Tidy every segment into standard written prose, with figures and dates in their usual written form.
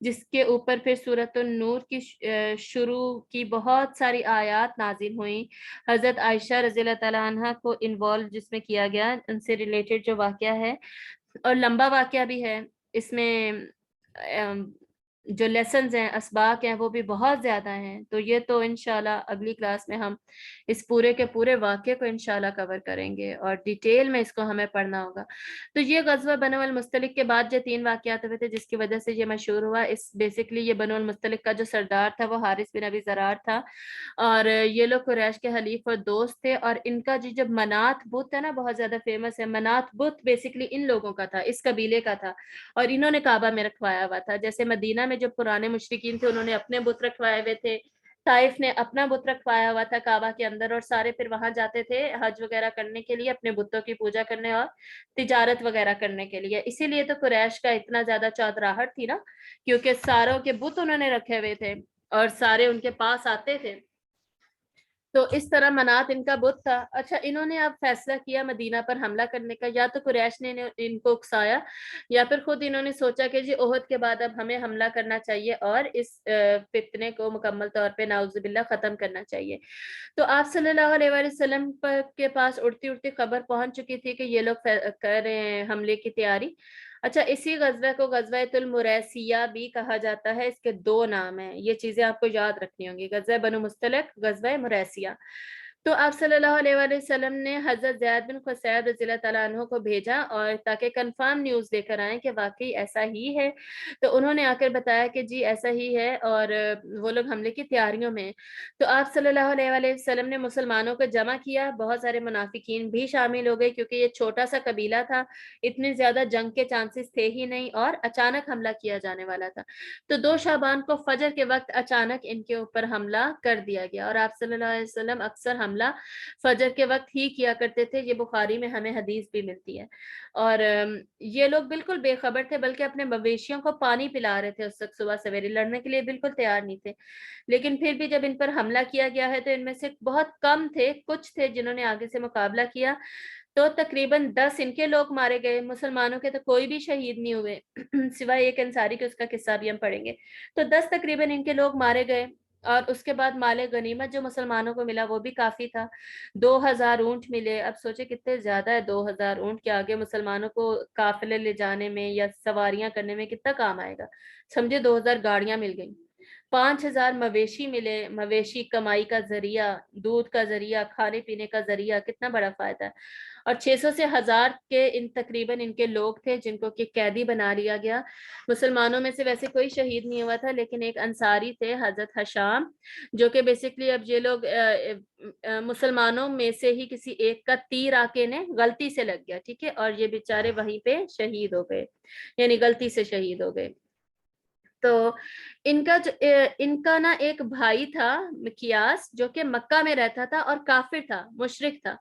جس کے اوپر پھر سورۃ النور کی شروع کی بہت ساری آیات نازل ہوئیں، حضرت عائشہ رضی اللہ تعالیٰ عنہ کو انوالو جس میں کیا گیا، ان سے ریلیٹڈ جو واقعہ ہے، اور لمبا واقعہ بھی ہے اس میں، جو لیسنز ہیں، اسباق ہیں، وہ بھی بہت زیادہ ہیں۔ تو یہ تو انشاءاللہ اگلی کلاس میں ہم اس پورے کے پورے واقعے کو انشاءاللہ کور کریں گے اور ڈیٹیل میں اس کو ہمیں پڑھنا ہوگا۔ تو یہ غزوہ بنو المستلق کے بعد جو 3 واقعات ہوئے تھے جس کی وجہ سے یہ مشہور ہوا، اس بیسکلی یہ بنو المستلق کا جو سردار تھا وہ حارث بن ابی زرار تھا، اور یہ لوگ قریش کے حلیف اور دوست تھے، اور ان کا جب منات بت ہے نا، بہت زیادہ فیمس ہے۔ منات بت بیسکلی ان لوگوں کا تھا، اس قبیلے کا تھا، اور انہوں نے کعبہ میں رکھوایا ہوا تھا۔ جیسے مدینہ میں جو پرانے مشرکین تھے انہوں نے اپنے بت رکھوائے ہوئے تھے، طائف نے اپنا بت رکھوایا ہوا تھا کعبہ کے اندر، اور سارے پھر وہاں جاتے تھے حج وغیرہ کرنے کے لیے، اپنے بتوں کی پوجا کرنے اور تجارت وغیرہ کرنے کے لیے۔ اسی لیے تو قریش کا اتنا زیادہ چودراہٹ تھی نا، کیونکہ ساروں کے بت انہوں نے رکھے ہوئے تھے اور سارے ان کے پاس آتے تھے۔ تو اس طرح منات ان کا بت تھا۔ اچھا، انہوں نے اب فیصلہ کیا مدینہ پر حملہ کرنے کا، یا تو قریش نے ان کو اکسایا، یا پھر خود انہوں نے سوچا کہ جی احد کے بعد اب ہمیں حملہ کرنا چاہیے اور اس فتنے کو مکمل طور پہ نعوذ باللہ ختم کرنا چاہیے۔ تو آپ صلی اللہ علیہ وآلہ وسلم کے پاس اڑتی اڑتی خبر پہنچ چکی تھی کہ یہ لوگ کر رہے ہیں حملے کی تیاری۔ اچھا، اسی غزوہ کو غزوہ المریسیہ بھی کہا جاتا ہے، اس کے 2 نام ہیں، یہ چیزیں آپ کو یاد رکھنی ہوں گی، غزوہ بنو مستلق، غزوہ مریسیہ۔ تو آپ صلی اللہ علیہ وآلہ وسلم نے حضرت زید بن خصیب رضی اللہ تعالیٰ عنہ کو بھیجا، اور تاکہ کنفرم نیوز دے کر آئیں کہ واقعی ایسا ہی ہے۔ تو انہوں نے آ کر بتایا کہ جی ایسا ہی ہے، اور وہ لوگ حملے کی تیاریوں میں ہیں۔ تو آپ صلی اللہ علیہ وآلہ وسلم نے مسلمانوں کو جمع کیا، بہت سارے منافقین بھی شامل ہو گئے کیونکہ یہ چھوٹا سا قبیلہ تھا، اتنی زیادہ جنگ کے چانسز تھے ہی نہیں، اور اچانک حملہ کیا جانے والا تھا۔ تو 2 شعبان کو فجر کے وقت اچانک ان کے اوپر حملہ کر دیا گیا، اور آپ صلی اللہ علیہ وسلم اکثر حملہ فجر کے وقت ہی کیا کرتے تھے، یہ بخاری میں ہمیں حدیث بھی ملتی ہے۔ اور یہ لوگ بالکل بے خبر تھے، بلکہ اپنے مویشیوں کو پانی پلا رہے تھے اس وقت صبح سویرے، لڑنے کے لیے بالکل تیار نہیں تھے۔ لیکن پھر بھی جب ان پر حملہ کیا گیا ہے تو ان میں سے بہت کم تھے، کچھ تھے جنہوں نے آگے سے مقابلہ کیا، تو تقریباً 10 ان کے لوگ مارے گئے، مسلمانوں کے تو کوئی بھی شہید نہیں ہوئے سوائے ایک انصاری کے، اس کا قصہ بھی ہم پڑھیں گے۔ تو 10 تقریباً ان کے لوگ مارے گئے، اور اس کے بعد مال غنیمت جو مسلمانوں کو ملا وہ بھی کافی تھا، 2000 اونٹ ملے۔ اب سوچے کتنے زیادہ ہے 2000 اونٹ، کے آگے مسلمانوں کو قافلے لے جانے میں یا سواریاں کرنے میں کتنا کام آئے گا، سمجھے 2000 گاڑیاں مل گئیں۔ 5000 مویشی ملے، مویشی کمائی کا ذریعہ، دودھ کا ذریعہ، کھانے پینے کا ذریعہ، کتنا بڑا فائدہ ہے۔ اور 600 سے 1000 کے تقریباً ان کے لوگ تھے جن کو کہ قیدی بنا لیا گیا۔ مسلمانوں میں سے ویسے کوئی شہید نہیں ہوا تھا، لیکن ایک انصاری تھے حضرت حشام، جو کہ بیسکلی اب یہ لوگ مسلمانوں میں سے ہی کسی ایک کا تیر آ کے انہیں غلطی سے لگ گیا، ٹھیک ہے، اور یہ بیچارے وہیں پہ شہید ہو گئے، یعنی غلطی سے شہید ہو گئے۔ تو ان کا نا ایک بھائی تھا مکیاس، جو کہ مکہ میں رہتا تھا اور کافر تھا، مشرک تھا۔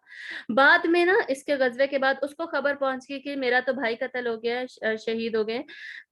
بعد میں نا اس کے غزوے کے بعد اس کو خبر پہنچ گئی کہ میرا تو بھائی قتل ہو گیا، شہید ہو گئے۔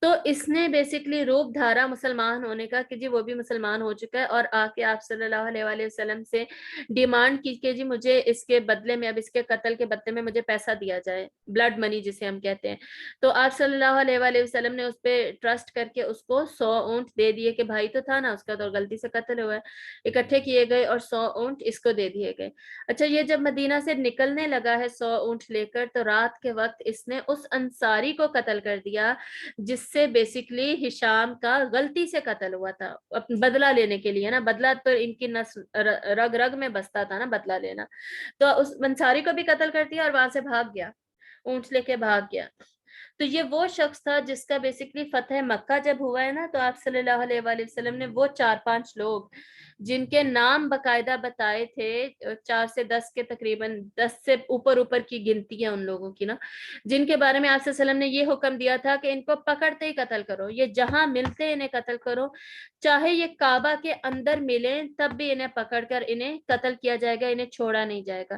تو اس نے بیسکلی روپ دھارا مسلمان ہونے کا کہ جی وہ بھی مسلمان ہو چکا ہے، اور آ کے آپ صلی اللہ علیہ وآلہ وسلم سے ڈیمانڈ کی کہ جی مجھے اس کے بدلے میں، اب اس کے قتل کے بدلے میں مجھے پیسہ دیا جائے، بلڈ منی جسے ہم کہتے ہیں۔ تو آپ صلی اللہ علیہ وآلہ وسلم نے اس پہ ٹرسٹ کر کے اس کو 100 اونٹ دے دیے، کہ بھائی تو تھا نا اس کا تو غلطی سے قتل ہوا ہے، اکٹھے کیے گئے اور 100 اونٹ اس کو دے دیے گئے۔ اچھا، یہ جب مدینہ سے نکلنے لگا ہے 100 اونٹ لے کر، تو رات کے وقت اس نے اس انصاری کو قتل کر دیا جس سے بیسکلی ہشام کا غلطی سے قتل ہوا تھا، بدلہ لینے کے لیے نا، بدلہ تو ان کی رگ رگ میں بستا تھا نا بدلہ لینا۔ تو اس انصاری کو بھی قتل کر دیا اور وہاں سے بھاگ گیا، اونٹ لے کے بھاگ گیا۔ تو یہ وہ شخص تھا جس کا بیسکلی فتح مکہ جب ہوا ہے نا، تو آپ صلی اللہ علیہ وآلہ وسلم نے وہ 4-5 لوگ جن کے نام باقاعدہ بتائے تھے، 4 سے 10 کے تقریباً 10 سے اوپر کی گنتی ہے ان لوگوں کی نا، جن کے بارے میں آپ صلی اللہ علیہ وسلم نے یہ حکم دیا تھا کہ ان کو پکڑتے ہی قتل کرو، یہ جہاں ملتے انہیں قتل کرو، چاہے یہ کعبہ کے اندر ملیں تب بھی انہیں پکڑ کر انہیں قتل کیا جائے گا، انہیں چھوڑا نہیں جائے گا۔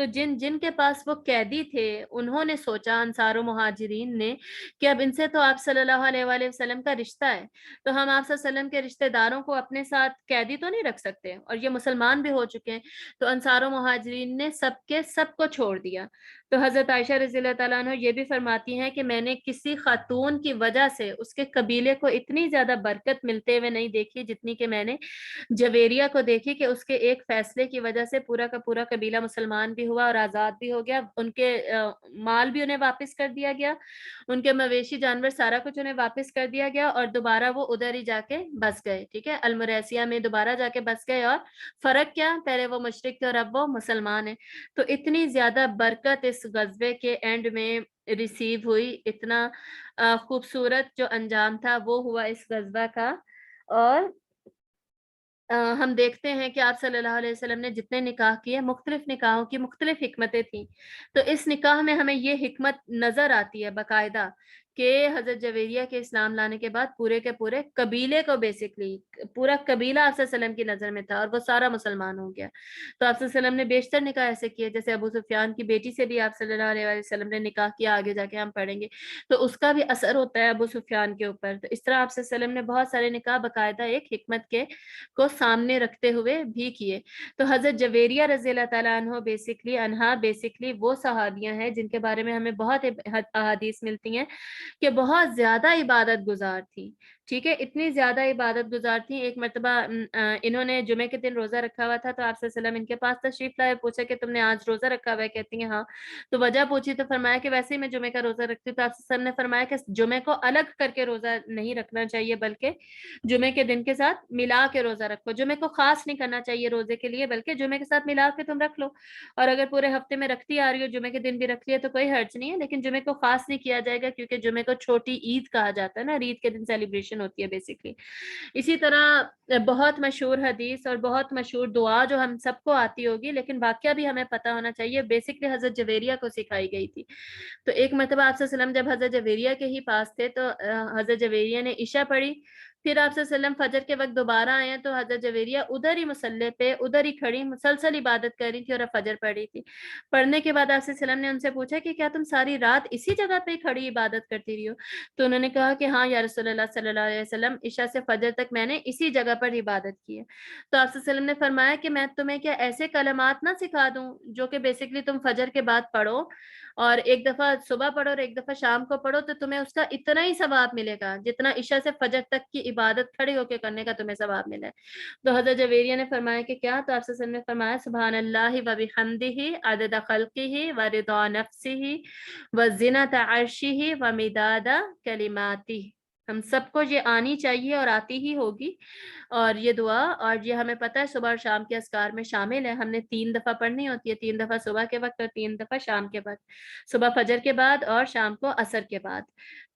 تو جن جن کے پاس وہ قیدی تھے انہوں نے سوچا، انصار و مہاجرین نے، کہ اب ان سے تو آپ صلی اللہ علیہ وآلہ وسلم کا رشتہ ہے، تو ہم آپ صلی اللہ علیہ وسلم کے رشتہ داروں کو اپنے ساتھ قیدی تو نہیں رکھ سکتے، اور یہ مسلمان بھی ہو چکے ہیں۔ تو انصار و مہاجرین نے سب کے سب کو چھوڑ دیا۔ تو حضرت عائشہ رضی اللہ تعالیٰ عنہ یہ بھی فرماتی ہیں کہ میں نے کسی خاتون کی وجہ سے اس کے قبیلے کو اتنی زیادہ برکت ملتے ہوئے نہیں دیکھی جتنی کہ میں نے جویریہ کو دیکھی، کہ اس کے ایک فیصلے کی وجہ سے پورا کا پورا قبیلہ مسلمان بھی ہوا اور آزاد بھی ہو گیا، ان کے مال بھی انہیں واپس کر دیا گیا، ان کے مویشی جانور سارا کچھ انہیں واپس کر دیا گیا، اور دوبارہ وہ ادھر ہی جا کے بس گئے، ٹھیک ہے، المریسیہ میں دوبارہ جا کے بس گئے، اور فرق کیا، پہلے وہ مشرک تھے اور اب وہ مسلمان ہیں۔ تو اتنی زیادہ برکت اس غزوے کے اینڈ میں ریسیو ہوئی، اتنا خوبصورت جو انجام تھا وہ ہوا اس غزوہ کا۔ اور ہم دیکھتے ہیں کہ آپ صلی اللہ علیہ وسلم نے جتنے نکاح کیے، مختلف نکاحوں کی مختلف حکمتیں تھیں، تو اس نکاح میں ہمیں یہ حکمت نظر آتی ہے باقاعدہ کہ حضرت جویریہ کے اسلام لانے کے بعد پورے کے پورے قبیلے کو، بیسکلی پورا قبیلہ آپ صلی اللہ علیہ وسلم کی نظر میں تھا اور وہ سارا مسلمان ہو گیا۔ تو آپ صلی اللہ علیہ وسلم نے بیشتر نکاح ایسے کیے، جیسے ابو سفیان کی بیٹی سے بھی آپ صلی اللہ علیہ وسلم نے نکاح کیا، آگے جا کے ہم پڑھیں گے، تو اس کا بھی اثر ہوتا ہے ابو سفیان کے اوپر۔ تو اس طرح آپ صلی اللہ علیہ وسلم نے بہت سارے نکاح باقاعدہ ایک حکمت کے کو سامنے رکھتے ہوئے بھی کیے۔ تو حضرت جویریہ رضی اللہ تعالیٰ عنہا بیسکلی وہ صحابیاں ہیں جن کے بارے میں ہمیں بہت احادیث ملتی ہیں کہ بہت زیادہ عبادت گزار تھی، ٹھیک ہے، اتنی زیادہ عبادت گزار تھی۔ ایک مرتبہ انہوں نے جمعے کے دن روزہ رکھا ہوا تھا، تو آپ صلی اللہ علیہ وسلم ان کے پاس تشریف لائے، پوچھا کہ تم نے آج روزہ رکھا ہوا ہے؟ کہتی ہیں ہاں۔ تو وجہ پوچھی تو فرمایا کہ ویسے ہی میں جمعے کا روزہ رکھتی ہوں۔ تو آپ صلی اللہ علیہ وسلم نے فرمایا کہ جمعے کو الگ کر کے روزہ نہیں رکھنا چاہیے، بلکہ جمعے کے دن کے ساتھ ملا کے روزہ رکھو، جمعے کو خاص نہیں کرنا چاہیے روزے کے لیے، بلکہ جمعے کے ساتھ ملا کے تم رکھ لو، اور اگر پورے ہفتے میں رکھتی آ رہی ہو، جمعے کے دن بھی رکھ لیا تو کوئی حرج نہیں ہے، لیکن جمعے کو خاص نہیں کیا جائے گا، کیونکہ جمعے کو چھوٹی عید کہا جاتا ہے نا، عید کے دن سیلیبریشن ہوتی ہے بیسکلی۔ اسی طرح بہت مشہور حدیث اور بہت مشہور دعا جو ہم سب کو آتی ہوگی، لیکن واقعہ بھی ہمیں پتہ ہونا چاہیے، بیسکلی حضرت جویریہ کو سکھائی گئی تھی۔ تو ایک مرتبہ آپ صلی اللہ علیہ وسلم جب حضرت جویریہ کے ہی پاس تھے، تو حضرت جویریہ نے عشاء پڑھی، پھر آپ صلی اللہ علیہ وسلم فجر کے وقت دوبارہ آئے ہیں، تو حضرت جویریہ ادھر ہی مصلی پہ ادھر ہی کھڑی مسلسل عبادت کر رہی تھی اور اب فجر پڑھ رہی تھی۔ پڑھنے کے بعد آپ صلی اللہ علیہ وسلم نے ان سے پوچھا کہ کیا تم ساری رات اسی جگہ پہ کھڑی عبادت کرتی رہی ہو؟ تو انہوں نے کہا کہ ہاں یا رسول اللہ صلی اللہ علیہ وسلم، عشاء سے فجر تک میں نے اسی جگہ پر عبادت کی ہے۔ تو آپ صلی اللہ علیہ وسلم نے فرمایا کہ میں تمہیں کیا ایسے کلمات نہ سکھا دوں جو کہ بیسکلی تم فجر کے بعد پڑھو، اور ایک دفعہ صبح پڑھو اور ایک دفعہ شام کو پڑھو، تو تمہیں اس کا اتنا ہی ثواب ملے گا جتنا عشاء سے فجر تک کی عبادت کھڑے ہو کے کرنے کا تمہیں ثواب ملا ہے۔ تو حضرت جویریہ نے فرمایا کہ کیا؟ تو آپ صلی اللہ علیہ وسلم نے فرمایا سبحان اللہ و بحمدہ عدد خلقہ و رضا نفسہ و زینت عرشہ و مداد کلماتہ۔ ہم سب کو یہ آنی چاہیے اور آتی ہی ہوگی، اور یہ دعا، اور یہ ہمیں پتہ ہے صبح اور شام کے اذکار میں شامل ہے، ہم نے 3 دفعہ پڑھنی ہوتی ہے، 3 دفعہ صبح کے وقت اور 3 دفعہ شام کے وقت، صبح فجر کے بعد اور شام کو عصر کے بعد۔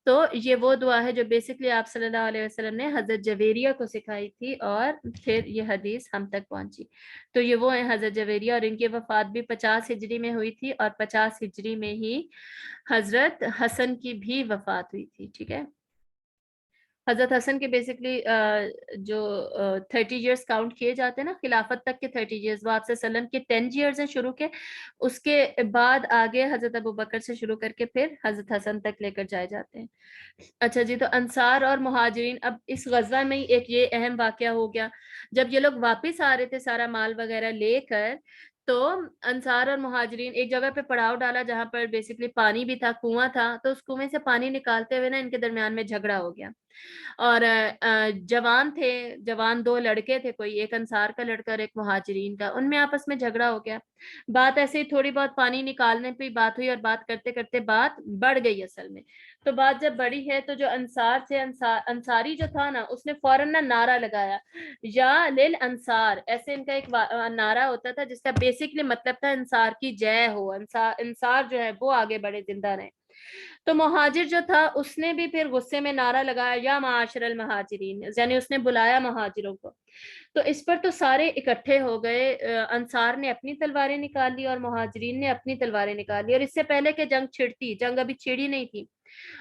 تو یہ وہ دعا ہے جو بیسکلی آپ صلی اللہ علیہ وسلم نے حضرت جویریہ کو سکھائی تھی، اور پھر یہ حدیث ہم تک پہنچی۔ تو یہ وہ ہیں حضرت جویریہ، اور ان کی وفات بھی 50 ہجری میں ہوئی تھی، اور 50 ہجری میں ہی حضرت حسن کی بھی وفات ہوئی تھی، ٹھیک ہے۔ حضرت حسن کے بیسکلی جو 30 ایئرس کاؤنٹ کیے جاتے ہیں نا خلافت تک کے 30 ایئرس، وہ آپ سے وسلم کے 10 ایئرس ہیں شروع کے، اس کے بعد آگے حضرت ابو بکر سے شروع کر کے پھر حضرت حسن تک لے کر جائے جاتے ہیں۔ اچھا جی، تو انصار اور مہاجرین، اب اس غزوہ میں ہی ایک یہ اہم واقعہ ہو گیا، جب یہ لوگ واپس آ رہے تھے سارا مال وغیرہ لے کر، تو انصار اور مہاجرین ایک جگہ پہ پڑاؤ ڈالا جہاں پر بیسکلی پانی بھی تھا، کنواں تھا، تو اس کنویں سے پانی نکالتے ہوئے نا ان کے درمیان میں جھگڑا ہو گیا، اور جوان تھے، جوان 2 لڑکے تھے، کوئی ایک انصار کا لڑکا اور ایک مہاجرین کا، ان میں آپس میں جھگڑا ہو گیا۔ بات ایسے ہی تھوڑی بہت پانی نکالنے پہ بات ہوئی، اور بات کرتے کرتے بات بڑھ گئی اصل میں۔ تو بات جب بڑی ہے تو جو انصار سے انصاری جو تھا نا، اس نے فوراً نا نعرہ لگایا، یا لل انصار، ایسے ان کا ایک نعرہ ہوتا تھا جس کا بیسکلی مطلب تھا انصار کی جے ہو، انصار جو ہے وہ آگے بڑھے، زندہ رہے۔ تو مہاجر جو تھا اس نے بھی پھر غصے میں نعرہ لگایا، یا معاشر المہاجرین، یعنی اس نے بلایا مہاجروں کو۔ تو اس پر تو سارے اکٹھے ہو گئے، انصار نے اپنی تلواریں نکال لی اور مہاجرین نے اپنی تلواریں نکال لی، اور اس سے پہلے کہ جنگ چھڑتی، جنگ ابھی چھڑی نہیں تھی،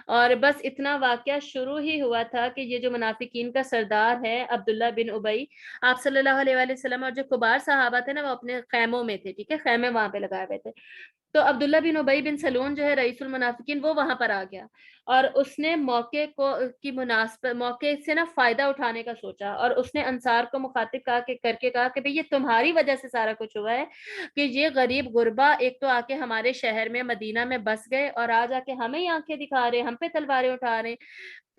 اور بس اتنا واقعہ شروع ہی ہوا تھا کہ یہ جو منافقین کا سردار ہے عبداللہ بن ابی، آپ صلی اللہ علیہ وآلہ وسلم اور جو کبار صحابہ تھے نا وہ اپنے خیموں میں تھے، ٹھیک ہے، خیمے وہاں پہ لگائے ہوئے تھے. تو عبداللہ بن ابی بن سلول جو ہے رئیس المنافقین، وہ وہاں پر آ گیا اور اس نے موقع کو کی مناسبت موقع سے نا فائدہ اٹھانے کا سوچا، اور اس نے انصار کو مخاطب کر کے کہا کہ بھئی یہ تمہاری وجہ سے سارا کچھ ہوا ہے، کہ یہ غریب غربا ایک تو آ کے ہمارے شہر میں مدینہ میں بس گئے اور آج آ کے ہمیں ہی آنکھیں دکھا رہے، ہم پہ تلواریں اٹھا رہے،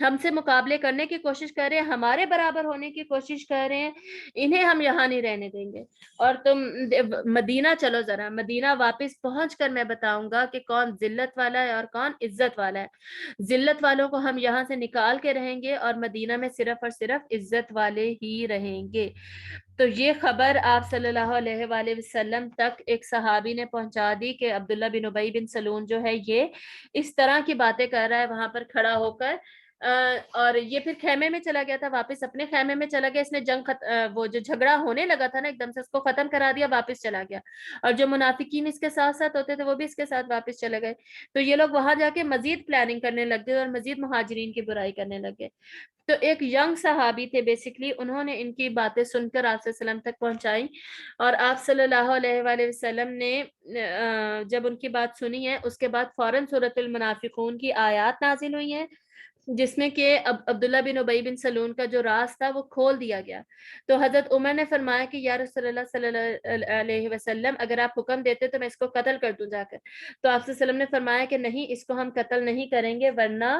ہم سے مقابلے کرنے کی کوشش کر رہے ہیں، ہمارے برابر ہونے کی کوشش کر رہے ہیں، انہیں ہم یہاں نہیں رہنے دیں گے. اور تم مدینہ چلو، ذرا مدینہ واپس پہنچ کر میں بتاؤں گا کہ کون ذلت والا ہے اور کون عزت والا ہے. ذلت والوں کو ہم یہاں سے نکال کے رہیں گے اور مدینہ میں صرف اور صرف عزت والے ہی رہیں گے. تو یہ خبر آپ صلی اللہ علیہ وآلہ وسلم تک ایک صحابی نے پہنچا دی کہ عبداللہ بن ابی بن سلول جو ہے یہ اس طرح کی باتیں کر رہا ہے وہاں پر کھڑا ہو کر. اور یہ پھر خیمے میں چلا گیا تھا، واپس اپنے خیمے میں چلا گیا. اس نے وہ جو جھگڑا ہونے لگا تھا نا ایک دم سے اس کو ختم کرا دیا، واپس چلا گیا. اور جو منافقین اس کے ساتھ ساتھ ہوتے تھے وہ بھی اس کے ساتھ واپس چلے گئے. تو یہ لوگ وہاں جا کے مزید پلاننگ کرنے لگ گئے اور مزید مہاجرین کی برائی کرنے لگ گئے. تو ایک ینگ صحابی تھے بیسکلی، انہوں نے ان کی باتیں سن کر آپ صلی اللہ علیہ وسلم تک پہنچائی، اور آپ صلی اللہ علیہ وآلہ وسلم نے جب ان کی بات سنی ہے اس کے بعد فوراً سورۃ المنافقون کی آیات نازل ہوئی ہیں جس میں کہ عبداللہ بن ابی بن سلول کا جو راز تھا وہ کھول دیا گیا. تو حضرت عمر نے فرمایا کہ یا رسول اللہ صلی اللہ علیہ وسلم اگر آپ حکم دیتے تو میں اس کو قتل کر دوں جا کر. تو آپ صلی اللہ علیہ وسلم نے فرمایا کہ نہیں، اس کو ہم قتل نہیں کریں گے، ورنہ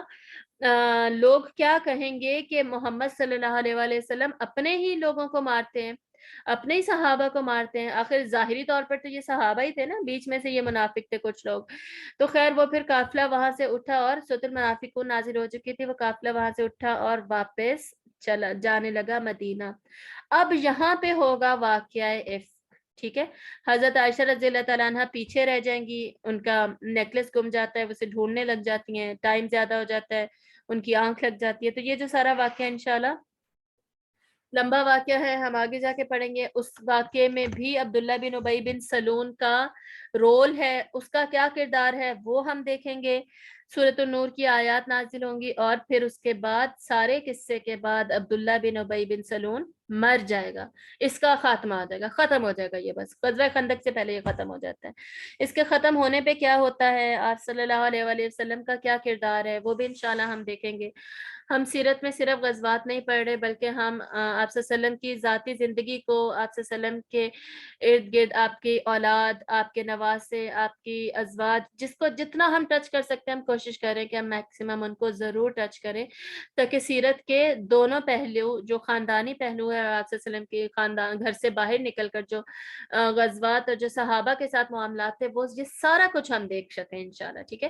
لوگ کیا کہیں گے کہ محمد صلی اللہ علیہ وآلہ وسلم اپنے ہی لوگوں کو مارتے ہیں، اپنے ہی صحابہ کو مارتے ہیں. آخر ظاہری طور پر تو یہ صحابہ ہی تھے نا، بیچ میں سے یہ منافق تھے کچھ لوگ. تو خیر وہ پھر قافلہ وہاں سے اٹھا اور سورۃ المنافقون نازل ہو چکی تھی، وہ قافلہ وہاں سے اٹھا اور واپس چلا جانے لگا مدینہ. اب یہاں پہ ہوگا واقعہ اف، ٹھیک ہے. حضرت عائشہ رضی اللہ تعالیٰ عنہ پیچھے رہ جائیں گی، ان کا نیکلس گم جاتا ہے، وہ اسے ڈھونڈنے لگ جاتی ہیں، ٹائم زیادہ ہو جاتا ہے، ان کی آنکھ لگ جاتی ہے. تو یہ جو سارا واقعہ انشاءاللہ لمبا واقعہ ہے، ہم آگے جا کے پڑھیں گے. اس واقعے میں بھی عبداللہ بن ابی بن سلول کا رول ہے، اس کا کیا کردار ہے وہ ہم دیکھیں گے. سورۃ النور کی آیات نازل ہوں گی اور پھر اس کے بعد سارے قصے کے بعد عبداللہ بن ابی بن سلول مر جائے گا، اس کا خاتمہ آ جائے گا، ختم ہو جائے گا. یہ بس غزوہ خندق سے پہلے یہ ختم ہو جاتا ہے. اس کے ختم ہونے پہ کیا ہوتا ہے، آپ صلی اللہ علیہ وآلہ وسلم کا کیا کردار ہے، وہ بھی انشاءاللہ ہم دیکھیں گے. ہم سیرت میں صرف غزوات نہیں پڑھ رہے بلکہ ہم آپ صلی اللہ علیہ وسلم کی ذاتی زندگی کو، آپ صلی اللہ علیہ وسلم کے ارد گرد آپ کی اولاد، آپ کے نواسے، آپ کی ازواج، جس کو جتنا ہم ٹچ کر سکتے ہیں ہم کوشش کریں کہ ہم میکسیمم ان کو ضرور ٹچ کریں، تاکہ سیرت کے دونوں پہلو، جو خاندانی پہلو ہے آپ صلی اللہ علیہ وسلم کے خاندان گھر سے باہر نکل کر جو غزوات اور جو صحابہ کے ساتھ معاملات تھے، وہ یہ سارا کچھ ہم دیکھ سکیں انشاءاللہ. ٹھیک ہے.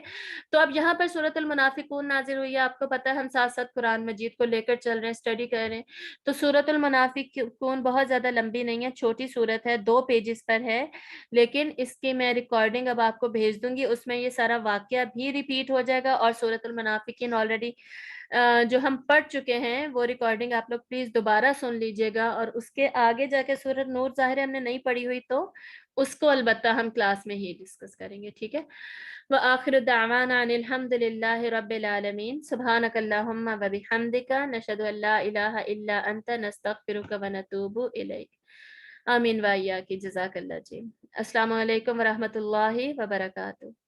تو اب یہاں پر سورۃ المنافقون نازل ہوئی ہے، آپ کو پتہ ہے ہم ساتھ ساتھ قرآن مجید کو لے کر چل رہے ہیں، اسٹڈی کر رہے ہیں. تو سورۃ المنافقون بہت زیادہ لمبی نہیں ہے، چھوٹی سورت ہے، 2 پیجز پر ہے، لیکن اس کی میں ریکارڈنگ اب آپ کو بھیج دوں گی، اس میں یہ سارا واقعہ بھی ریپیٹ ہو جائے گا. اور سورۃ المنافقین آلریڈی جو ہم پڑھ چکے ہیں وہ ریکارڈنگ آپ لوگ پلیز دوبارہ سن لیجئے گا. اور اس کے آگے جا کے سورۃ نور ظاہر ہم نے نہیں پڑھی ہوئی تو اس کو البتہ ہم کلاس میں ہی ڈسکس کریں گے. ٹھیک ہے. وآخر دعوانا ان الحمد للہ رب العالمین. سبحانک اللہم وبحمدک، نشہد ان لا الہ الا انت، نستغفرک ونتوب الیک. آمین وإیاک. جزاک اللہ جی. السلام علیکم ورحمۃ اللہ وبرکاتہ.